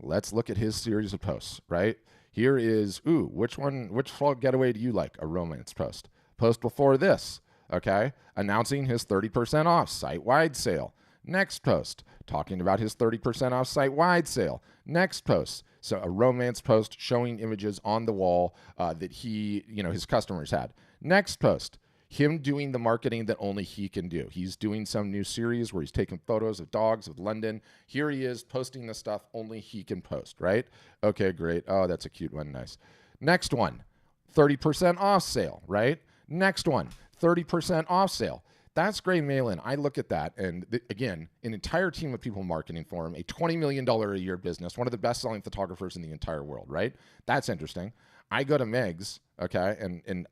Let's look at his series of posts, right? Here is, which fall getaway do you like? A romance post. Post before this, okay? Announcing his 30% off site-wide sale. Next post, talking about his 30% off site-wide sale. Next post, so a romance post showing images on the wall that his customers had. Next post, him doing the marketing that only he can do. He's doing some new series where he's taking photos of dogs of London. Here he is posting the stuff only he can post, right? Okay, great. Oh, that's a cute one. Nice. Next one, 30% off sale, right? Next one, 30% off sale. That's great mail-in. I look at that, and again, an entire team of people marketing for him, a $20 million a year business, one of the best-selling photographers in the entire world, right? That's interesting. I go to Meg's, okay, and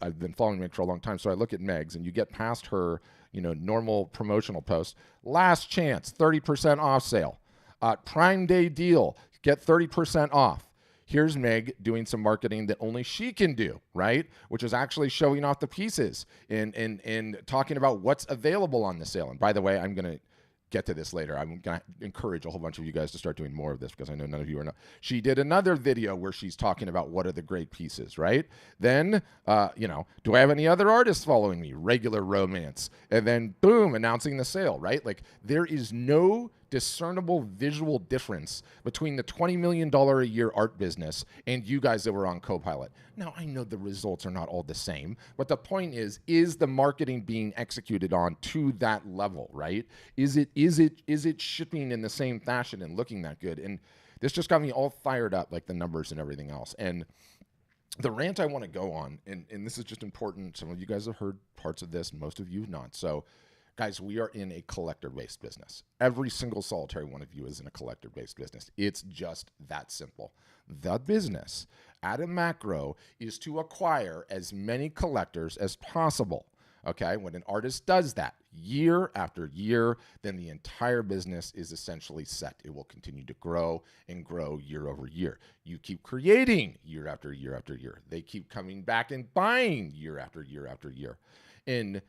I've been following Meg for a long time, so I look at Meg's, and you get past her, normal promotional post. Last chance, 30% off sale. Prime Day deal, get 30% off. Here's Meg doing some marketing that only she can do, right? Which is actually showing off the pieces and talking about what's available on the sale. And by the way, I'm going to get to this later. I'm going to encourage a whole bunch of you guys to start doing more of this because I know none of you are not. She did another video where she's talking about what are the great pieces, right? Then, do I have any other artists following me? Regular romance. And then, boom, announcing the sale, right? Like, there is no discernible visual difference between the $20 million a year art business and you guys that were on Copilot. Now, I know the results are not all the same, but the point is the marketing being executed on to that level, right? Is it shipping in the same fashion and looking that good? And this just got me all fired up, like the numbers and everything else. And the rant I want to go on, and this is just important. Some of you guys have heard parts of this, most of you not. So guys, we are in a collector-based business. Every single solitary one of you is in a collector-based business. It's just that simple. The business at a macro is to acquire as many collectors as possible. Okay, when an artist does that year after year, then the entire business is essentially set. It will continue to grow and grow year over year. You keep creating year after year after year. They keep coming back and buying year after year after year. And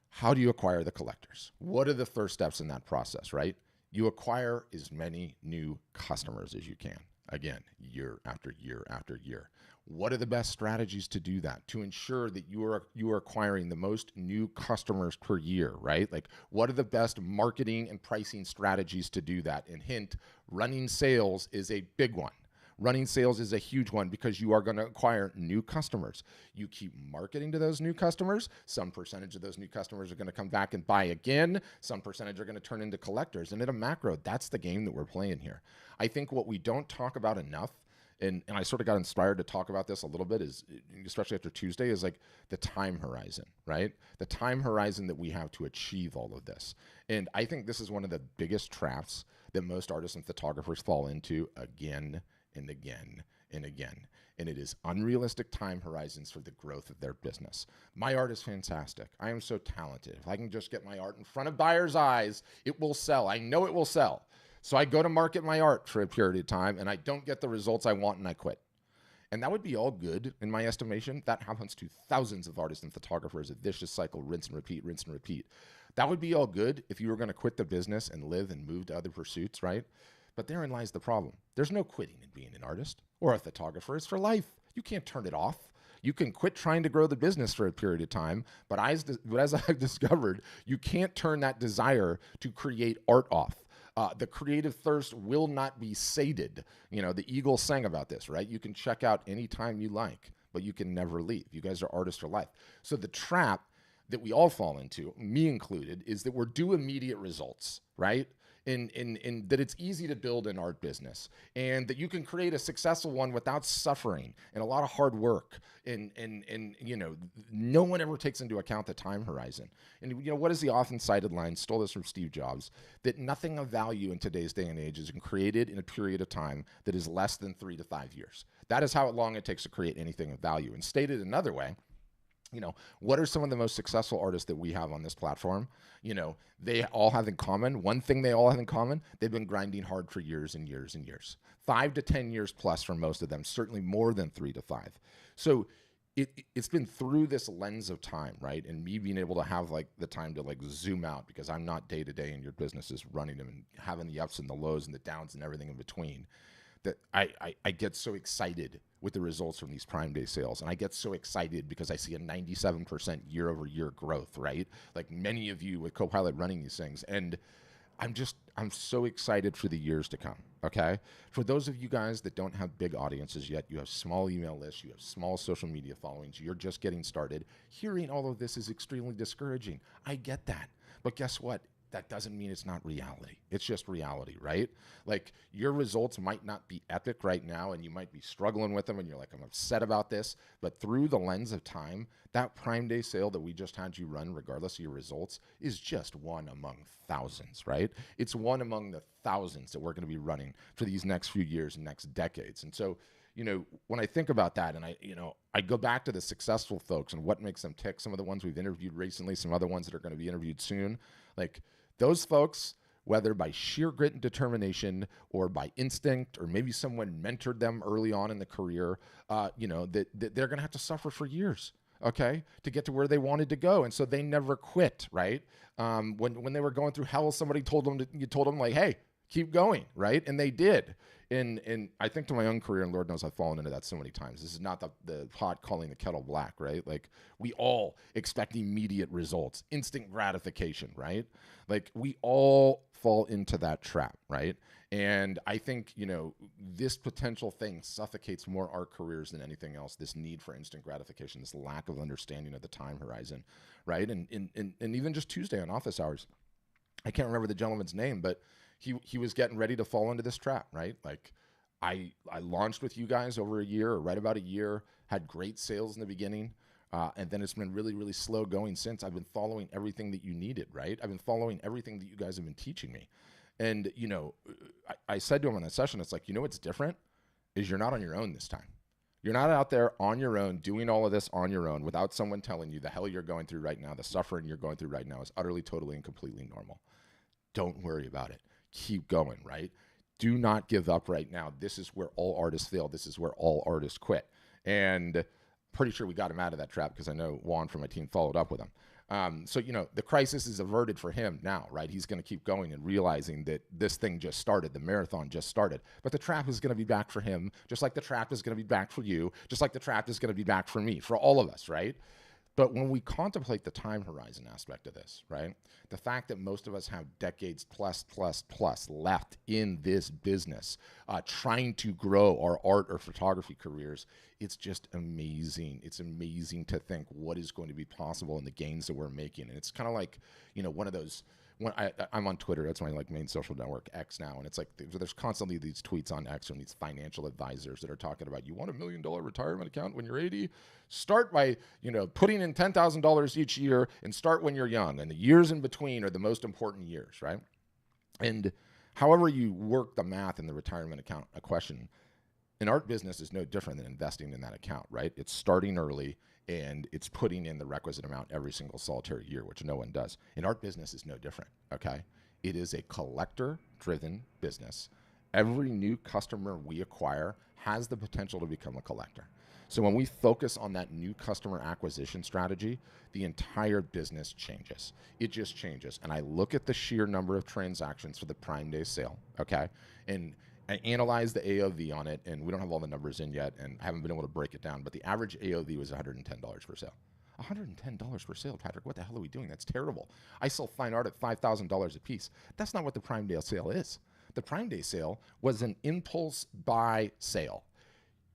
how do you acquire the collectors? What are the first steps in that process, right? You acquire as many new customers as you can. Again, year after year after year. What are the best strategies to do that? To ensure that you are acquiring the most new customers per year, right? Like, what are the best marketing and pricing strategies to do that? And hint, running sales is a big one. Running sales is a huge one because you are going to acquire new customers. You keep marketing to those new customers. Some percentage of those new customers are going to come back and buy again. Some percentage are going to turn into collectors. And at a macro, that's the game that we're playing here. I think what we don't talk about enough, and I sort of got inspired to talk about this a little bit, is especially after Tuesday, is like the time horizon, right? The time horizon that we have to achieve all of this. And I think this is one of the biggest traps that most artists and photographers fall into again and again and again. And it is unrealistic time horizons for the growth of their business. My art is fantastic. I am so talented. If I can just get my art in front of buyers' eyes, it will sell. I know it will sell. So I go to market my art for a period of time and I don't get the results I want and I quit. And that would be all good in my estimation. That happens to thousands of artists and photographers, a vicious cycle, rinse and repeat, rinse and repeat. That would be all good if you were going to quit the business and live and move to other pursuits, right? But therein lies the problem. There's no quitting in being an artist or a photographer. It's for life. You can't turn it off. You can quit trying to grow the business for a period of time, but as I've discovered, you can't turn that desire to create art off. The creative thirst will not be sated. The Eagles sang about this, right? You can check out anytime you like, but you can never leave. You guys are artists for life. So the trap that we all fall into, me included, is that we're due immediate results, right? And that it's easy to build an art business and that you can create a successful one without suffering and a lot of hard work. And no one ever takes into account the time horizon. And what is the often cited line, stole this from Steve Jobs, that nothing of value in today's day and age is created in a period of time that is less than 3 to 5 years. That is how long it takes to create anything of value. And stated another way, what are some of the most successful artists that we have on this platform? They all have in common, one thing they all have in common, they've been grinding hard for years and years and years. 5 to 10 years plus for most of them, certainly more than 3 to 5. So it's been through this lens of time, right? And me being able to have like the time to like zoom out, because I'm not day to day and your business is running them and having the ups and the lows and the downs and everything in between, that I get so excited with the results from these Prime Day sales. And I get so excited because I see a 97% year over year growth, right? Like many of you with Copilot running these things. And I'm so excited for the years to come. Okay. For those of you guys that don't have big audiences yet, you have small email lists, you have small social media followings, you're just getting started. Hearing all of this is extremely discouraging. I get that. But guess what? That doesn't mean it's not reality. It's just reality, right? Like your results might not be epic right now and you might be struggling with them and you're like, I'm upset about this. But through the lens of time, that Prime Day sale that we just had you run, regardless of your results, is just one among thousands, right? It's one among the thousands that we're going to be running for these next few years and next decades. And so, when I think about that and I go back to the successful folks and what makes them tick, some of the ones we've interviewed recently, some other ones that are going to be interviewed soon, like those folks, whether by sheer grit and determination or by instinct, or maybe someone mentored them early on in the career, that they're going to have to suffer for years, okay, to get to where they wanted to go. And so they never quit, right? When they were going through hell, somebody told them like, hey, keep going, right? And they did. And I think to my own career, and Lord knows I've fallen into that so many times. This is not the pot calling the kettle black, right? Like we all expect immediate results, instant gratification, right? Like we all fall into that trap, right? And I think, this potential thing suffocates more our careers than anything else, this need for instant gratification, this lack of understanding of the time horizon, right? And even just Tuesday on office hours, I can't remember the gentleman's name, but he was getting ready to fall into this trap, right? Like I launched with you guys over a year, or right about a year, had great sales in the beginning. And then it's been really, really slow going since. I've been following everything that you needed, right? I've been following everything that you guys have been teaching me. And, I said to him in a session, it's like, what's different is you're not on your own this time. You're not out there on your own doing all of this on your own without someone telling you the hell you're going through right now, the suffering you're going through right now is utterly, totally, and completely normal. Don't worry about it. Keep going, right? Do not give up right now. This is where all artists fail. This is where all artists quit. And pretty sure we got him out of that trap because I know Juan from my team followed up with him. So, the crisis is averted for him now, right? He's going to keep going and realizing that this thing just started. The marathon just started. But the trap is going to be back for him, just like the trap is going to be back for you, just like the trap is going to be back for me, for all of us, right? But when we contemplate the time horizon aspect of this, right, the fact that most of us have decades plus left in this business, trying to grow our art or photography careers, it's just amazing. It's amazing to think what is going to be possible and the gains that we're making. And it's kind of like, one of those. When I'm on Twitter, that's my main social network, X now, and it's like there's constantly these tweets on X from these financial advisors that are talking about, you want $1 million retirement account when you're 80? Start by putting in $10,000 each year and start when you're young, and the years in between are the most important years, right? And however you work the math in the retirement account question, an art business is no different than investing in that account, right? It's starting early and it's putting in the requisite amount every single solitary year, which no one does. An art business is no different, okay? It is a collector-driven business. Every new customer we acquire has the potential to become a collector. So when we focus on that new customer acquisition strategy, the entire business changes. It just changes. And I look at the sheer number of transactions for the Prime Day sale, okay? And I analyzed the AOV on it, and we don't have all the numbers in yet, and I haven't been able to break it down, but the average AOV was $110 per sale. $110 per sale, Patrick. What the hell are we doing? That's terrible. I sell fine art at $5,000 a piece. That's not what the Prime Day sale is. The Prime Day sale was an impulse buy sale.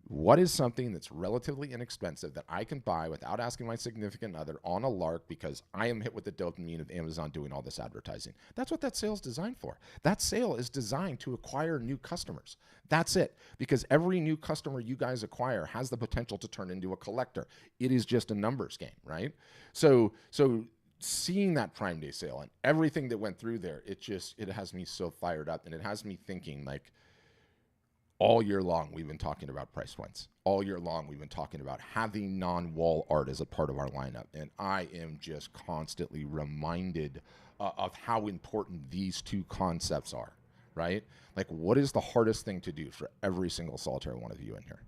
What is something that's relatively inexpensive that I can buy without asking my significant other on a lark because I am hit with the dopamine of Amazon doing all this advertising? That's what that sale is designed for. That sale is designed to acquire new customers. That's it. Because every new customer you guys acquire has the potential to turn into a collector. It is just a numbers game, right? So seeing that Prime Day sale and everything that went through there, it has me so fired up, and it has me thinking like, all year long, we've been talking about price points. All year long, we've been talking about having non-wall art as a part of our lineup. And I am just constantly reminded of how important these two concepts are, right? Like, what is the hardest thing to do for every single solitary one of you in here?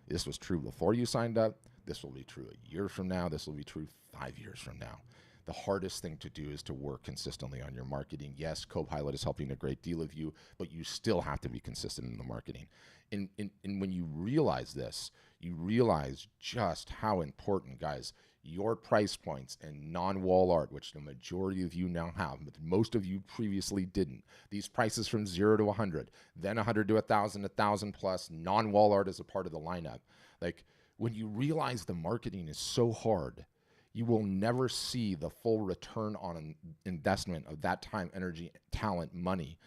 This was true before you signed up. This will be true a year from now. This will be true 5 years from now. The hardest thing to do is to work consistently on your marketing. Yes, Copilot is helping a great deal of you, but you still have to be consistent in the marketing. And when you realize this, you realize just how important, guys, your price points and non-wall art, which the majority of you now have, but most of you previously didn't. These prices from 0 to 100, then 100 to 1,000, 1,000 plus, non-wall art as a part of the lineup. Like, when you realize the marketing is so hard, you will never see the full return on an investment of that time, energy, talent, money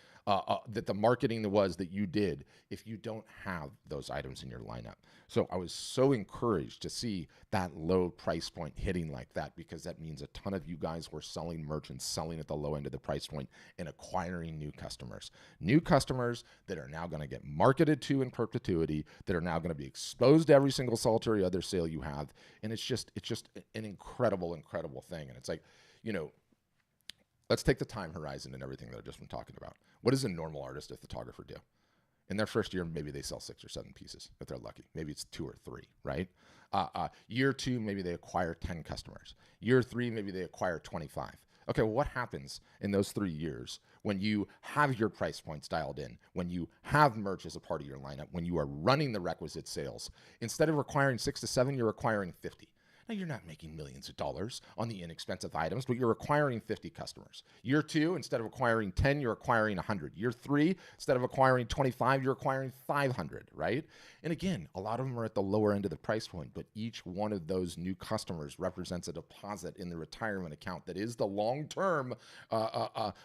that the marketing was that you did if you don't have those items in your lineup. So I was so encouraged to see that low price point hitting like that, because that means a ton of you guys were selling merch and selling at the low end of the price point and acquiring new customers. New customers that are now going to get marketed to in perpetuity, that are now going to be exposed to every single solitary other sale you have. And it's just an incredible, incredible thing. And it's like, you know, let's take the time horizon and everything that I've just been talking about. What does a normal artist or photographer do? In their first year, maybe they sell 6 or 7 pieces if they're lucky. Maybe it's 2 or 3, right? Year 2, maybe they acquire 10 customers. Year 3, maybe they acquire 25. Okay, well, what happens in those 3 years when you have your price points dialed in, when you have merch as a part of your lineup, when you are running the requisite sales? Instead of acquiring 6 to 7, you're acquiring 50. Now, you're not making millions of dollars on the inexpensive items, but you're acquiring 50 customers. Year 2, instead of acquiring 10, you're acquiring 100. Year 3, instead of acquiring 25, you're acquiring 500, right? And again, a lot of them are at the lower end of the price point, but each one of those new customers represents a deposit in the retirement account that is the long-term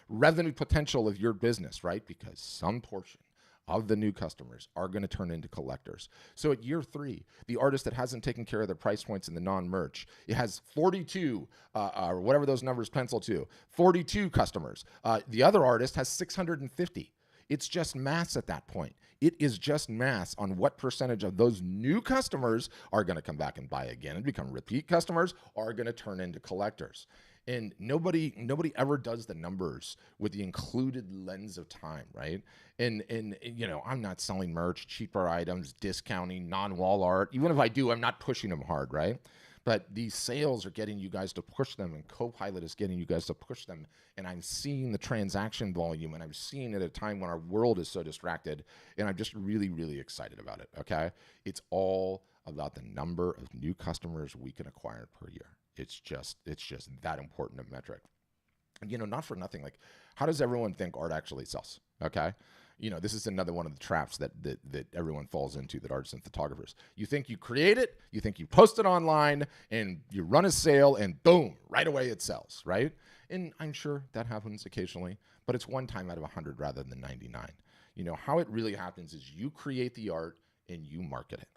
revenue potential of your business, right? Because some portion of the new customers are going to turn into collectors. So at year 3, the artist that hasn't taken care of their price points in the non-merch, it has 42, or whatever those numbers pencil to, 42 customers. The other artist has 650. It's just math at that point. It is just math on what percentage of those new customers are going to come back and buy again and become repeat customers, or are going to turn into collectors. And nobody ever does the numbers with the included lens of time, right? And you know, I'm not selling merch, cheaper items, discounting, non-wall art. Even if I do, I'm not pushing them hard, right? But these sales are getting you guys to push them, and Copilot is getting you guys to push them. And I'm seeing the transaction volume, and I'm seeing it at a time when our world is so distracted, and I'm just really, really excited about it, okay? It's all about the number of new customers we can acquire per year. It's just that important a metric. And, you know, not for nothing, like, how does everyone think art actually sells? Okay. You know, this is another one of the traps that everyone falls into, that artists and photographers. You think you create it, you think you post it online, and you run a sale, and boom, right away it sells, right? And I'm sure that happens occasionally, but it's 1 time out of 100 rather than 99. You know, how it really happens is you create the art and you market it.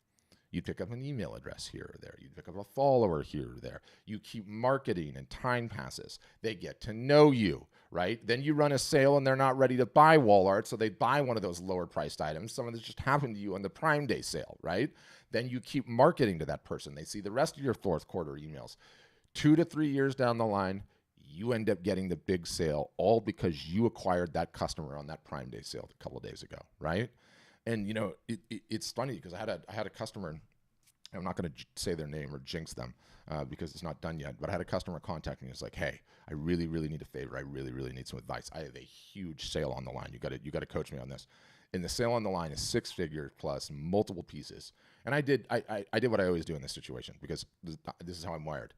You pick up an email address here or there. You pick up a follower here or there. You keep marketing, and time passes. They get to know you, right? Then you run a sale and they're not ready to buy wall art, so they buy one of those lower priced items. Some of this just happened to you on the Prime Day sale, right? Then you keep marketing to that person. They see the rest of your 4th quarter emails. 2 to 3 years down the line, you end up getting the big sale, all because you acquired that customer on that Prime Day sale a couple of days ago, right? And, you know, it's funny because I had a customer, and I'm not going to say their name or jinx them because it's not done yet, but I had a customer contact me. It's like, hey, I really, really need a favor. I really, really need some advice. I have a huge sale on the line. You got to coach me on this. And the sale on the line is 6 figures plus multiple pieces. And I did what I always do in this situation, because this is how I'm wired.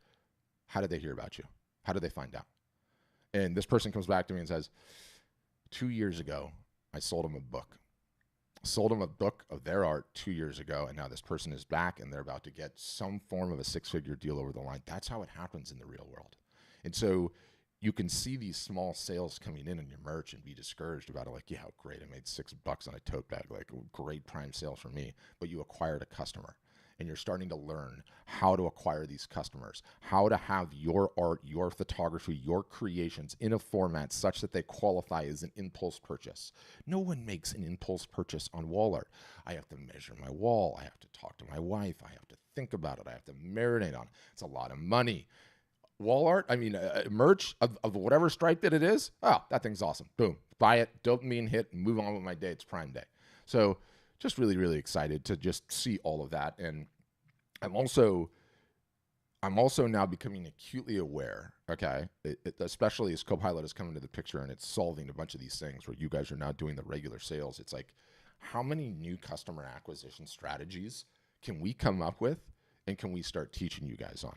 How did they hear about you? How did they find out? And this person comes back to me and says, 2 years ago, I sold them a book. Sold them a book of their art 2 years ago, and now this person is back and they're about to get some form of a 6-figure deal over the line. That's how it happens in the real world. And so you can see these small sales coming in your merch and be discouraged about it. Like, yeah, great, I made $6 on a tote bag. Like, great Prime sale for me. But you acquired a customer, and you're starting to learn how to acquire these customers, how to have your art, your photography, your creations in a format such that they qualify as an impulse purchase. No one makes an impulse purchase on wall art. I have to measure my wall. I have to talk to my wife. I have to think about it. I have to marinate on it. It's a lot of money. Wall art, I mean, merch of whatever stripe that it is, oh, that thing's awesome. Boom. Buy it, dopamine hit, and move on with my day. It's Prime Day. So just really, really excited to just see all of that. And I'm also, I'm also now becoming acutely aware, okay, especially as Copilot has come into the picture and it's solving a bunch of these things where you guys are now doing the regular sales. It's like, how many new customer acquisition strategies can we come up with and can we start teaching you guys on?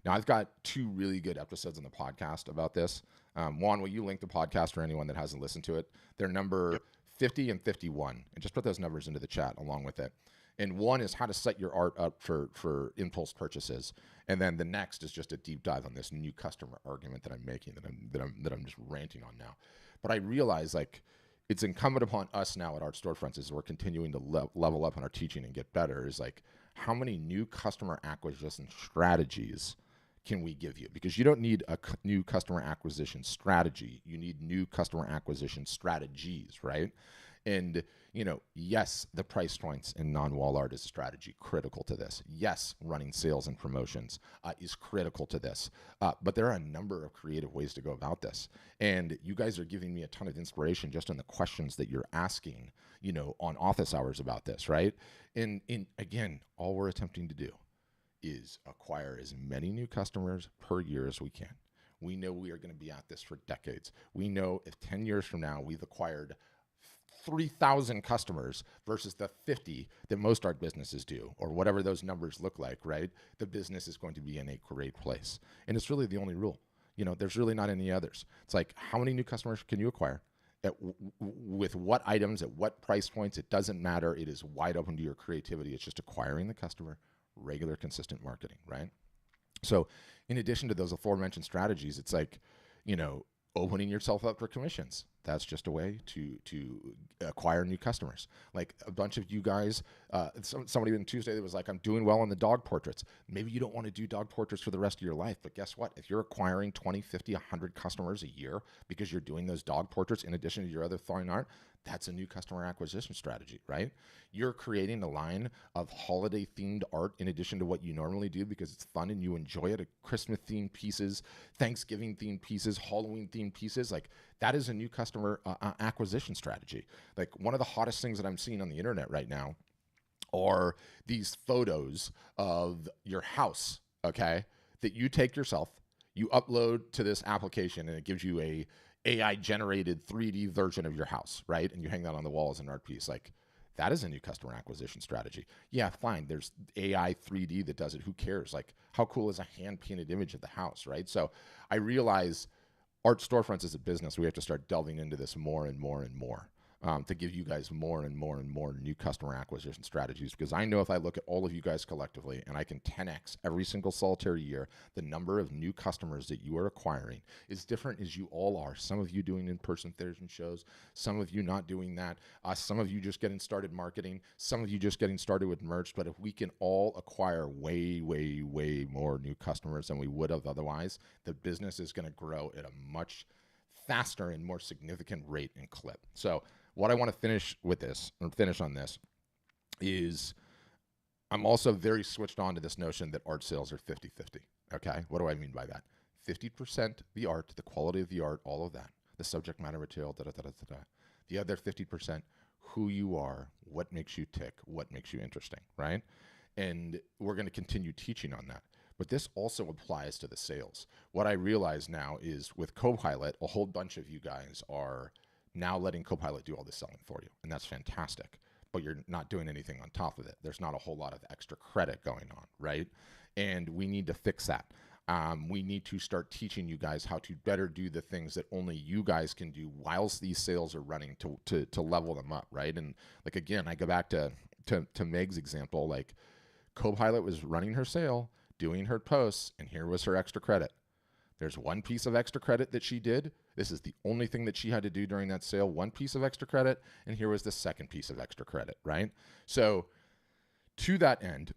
Now, I've got two really good episodes on the podcast about this. One, will you link the podcast for anyone that hasn't listened to it? They're number 50 and 51, and just put those numbers into the chat along with it. And one is how to set your art up for impulse purchases, and then the next is just a deep dive on this new customer argument that I'm making that I'm just ranting on now. But I realize like it's incumbent upon us now at Art Storefronts as we're continuing to level up on our teaching and get better. Is like how many new customer acquisition strategies can we give you? Because you don't need a new customer acquisition strategy. You need new customer acquisition strategies, right? And, you know, yes, the price points in non-wall art is a strategy critical to this. Yes, running sales and promotions is critical to this. But there are a number of creative ways to go about this. And you guys are giving me a ton of inspiration just in the questions that you're asking, you know, on office hours about this, right? And again, all we're attempting to do is acquire as many new customers per year as we can. We know we are going to be at this for decades. We know if 10 years from now we've acquired 3,000 customers versus the 50 that most art businesses do, or whatever those numbers look like, right? The business is going to be in a great place. And it's really the only rule. You know, there's really not any others. It's like, how many new customers can you acquire? With what items, at what price points? It doesn't matter. It is wide open to your creativity. It's just acquiring the customer, regular, consistent marketing, right? So in addition to those aforementioned strategies, it's like, you know, opening yourself up for commissions. That's just a way to acquire new customers. Like a bunch of you guys, somebody on Tuesday that was like, I'm doing well on the dog portraits. Maybe you don't want to do dog portraits for the rest of your life, but guess what? If you're acquiring 20, 50, 100 customers a year because you're doing those dog portraits in addition to your other fine art, that's a new customer acquisition strategy, right? You're creating a line of holiday themed art in addition to what you normally do because it's fun and you enjoy it. Christmas themed pieces, Thanksgiving themed pieces, Halloween themed pieces. Like that is a new customer acquisition strategy. Like one of the hottest things that I'm seeing on the internet right now are these photos of your house, okay, that you take yourself, you upload to this application and it gives you a AI generated 3D version of your house, right? And you hang that on the wall as an art piece. Like that is a new customer acquisition strategy. Yeah, fine. There's AI 3D that does it. Who cares? Like how cool is a hand painted image of the house, right? So I realize Art Storefronts as a business, we have to start delving into this more and more and more. To give you guys more and more and more new customer acquisition strategies. Because I know if I look at all of you guys collectively and I can 10x every single solitary year, the number of new customers that you are acquiring is different as you all are. Some of you doing in-person theaters and shows, some of you not doing that, some of you just getting started marketing, some of you just getting started with merch. But if we can all acquire way, way, way more new customers than we would have otherwise, the business is going to grow at a much faster and more significant rate and clip. So what I want to finish on this is I'm also very switched on to this notion that art sales are 50-50. Okay. What do I mean by that? 50% the art, the quality of the art, all of that, the subject matter material, The other 50%, who you are, what makes you tick, what makes you interesting, right? And we're going to continue teaching on that. But this also applies to the sales. What I realize now is with Copilot, a whole bunch of you guys are now letting Copilot do all the selling for you. And that's fantastic. But you're not doing anything on top of it. There's not a whole lot of extra credit going on, right? And we need to fix that. We need to start teaching you guys how to better do the things that only you guys can do whilst these sales are running to level them up, right? And like, again, I go back to Meg's example, like Copilot was running her sale, doing her posts, and here was her extra credit. There's one piece of extra credit that she did. This is the only thing that she had to do during that sale, one piece of extra credit, and here was the second piece of extra credit, right? So to that end,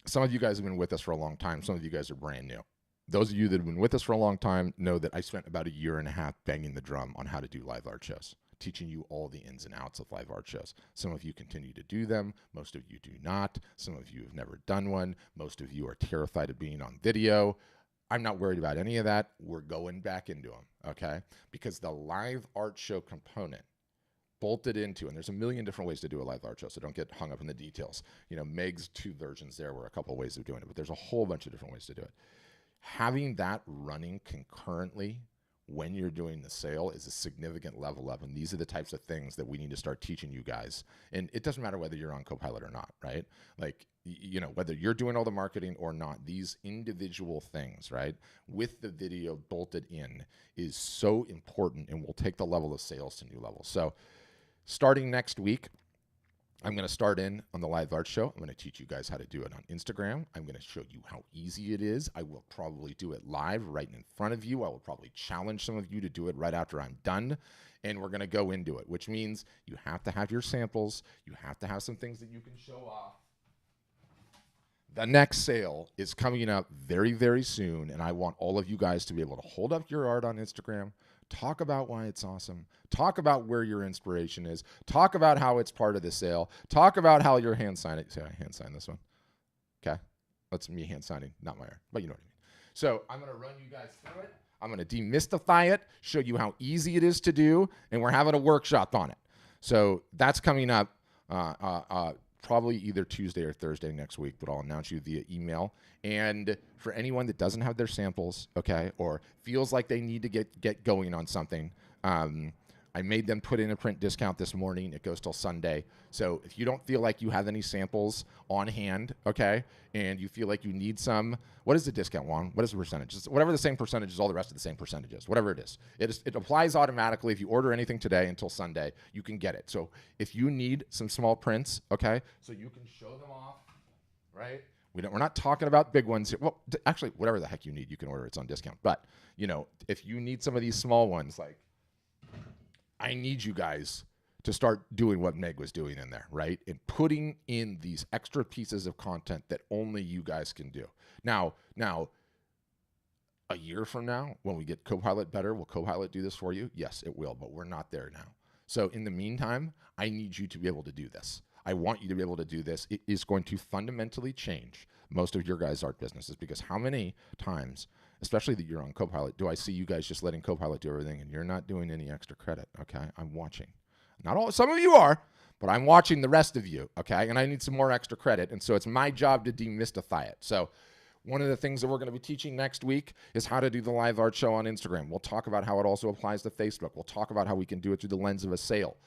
some of you guys have been with us for a long time. Some of you guys are brand new. Those of you that have been with us for a long time know that I spent about 1.5 years banging the drum on how to do live art shows, teaching you all the ins and outs of live art shows. Some of you continue to do them. Most of you do not. Some of you have never done one. Most of you are terrified of being on video. I'm not worried about any of that. We're going back into them, okay? Because the live art show component bolted into, and there's a million different ways to do a live art show, so don't get hung up in the details. Meg's 2 versions there were a couple of ways of doing it, but there's a whole bunch of different ways to do it. Having that running concurrently when you're doing the sale is a significant level up, and these are the types of things that we need to start teaching you guys. And it doesn't matter whether you're on Copilot or not, right? Like, whether you're doing all the marketing or not, these individual things, right, with the video bolted in is so important and will take the level of sales to new levels. So starting next week, I'm going to start in on the live art show. I'm going to teach you guys how to do it on Instagram. I'm going to show you how easy it is. I will probably do it live right in front of you. I will probably challenge some of you to do it right after I'm done. And we're going to go into it, which means you have to have your samples. You have to have some things that you can show off. The next sale is coming up very, very soon, and I want all of you guys to be able to hold up your art on Instagram, talk about why it's awesome, talk about where your inspiration is, talk about how it's part of the sale, talk about how you're hand signing. Say, I hand sign this one. Okay? That's me hand signing, not my art, but you know what I mean. So I'm going to run you guys through it. I'm going to demystify it, show you how easy it is to do, and we're having a workshop on it. So that's coming up probably either Tuesday or Thursday next week, but I'll announce you via email. And for anyone that doesn't have their samples, okay, or feels like they need to get going on something, I made them put in a print discount this morning. It goes till Sunday. So if you don't feel like you have any samples on hand, okay, and you feel like you need some, what is the discount, Juan? What is the percentage? It's whatever the same percentage is, all the rest of the same percentages, whatever it is. It applies automatically. If you order anything today until Sunday, you can get it. So if you need some small prints, okay, so you can show them off, right? We're not talking about big ones here. Well, actually, whatever the heck you need, you can order. It's on discount. But, if you need some of these small ones, like, I need you guys to start doing what Meg was doing in there, right? And putting in these extra pieces of content that only you guys can do. Now, a year from now, when we get Copilot better, will Copilot do this for you? Yes, it will, but we're not there now. So in the meantime, I need you to be able to do this. I want you to be able to do this. It is going to fundamentally change most of your guys' art businesses, because how many times, especially that you're on Copilot, do I see you guys just letting Copilot do everything and you're not doing any extra credit, okay? I'm watching. Not all, some of you are, but I'm watching the rest of you, okay? And I need some more extra credit, and so it's my job to demystify it. So one of the things that we're going to be teaching next week is how to do the live art show on Instagram. We'll talk about how it also applies to Facebook. We'll talk about how we can do it through the lens of a sale.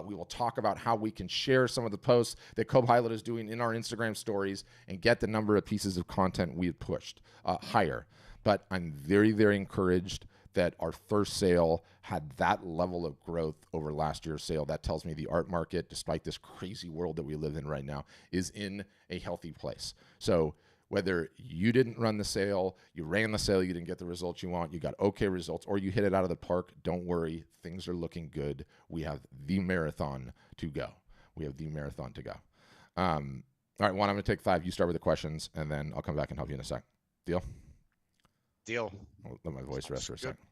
We will talk about how we can share some of the posts that Copilot is doing in our Instagram stories and get the number of pieces of content we have pushed higher. But I'm very, very encouraged that our first sale had that level of growth over last year's sale. That tells me the art market, despite this crazy world that we live in right now, is in a healthy place. So whether you didn't run the sale, you ran the sale, you didn't get the results you want, you got okay results, or you hit it out of the park, don't worry. Things are looking good. We have the marathon to go. All right, Juan, I'm going to take 5. You start with the questions, and then I'll come back and help you in a sec. Deal? Deal. I'll let my voice rest for a sec.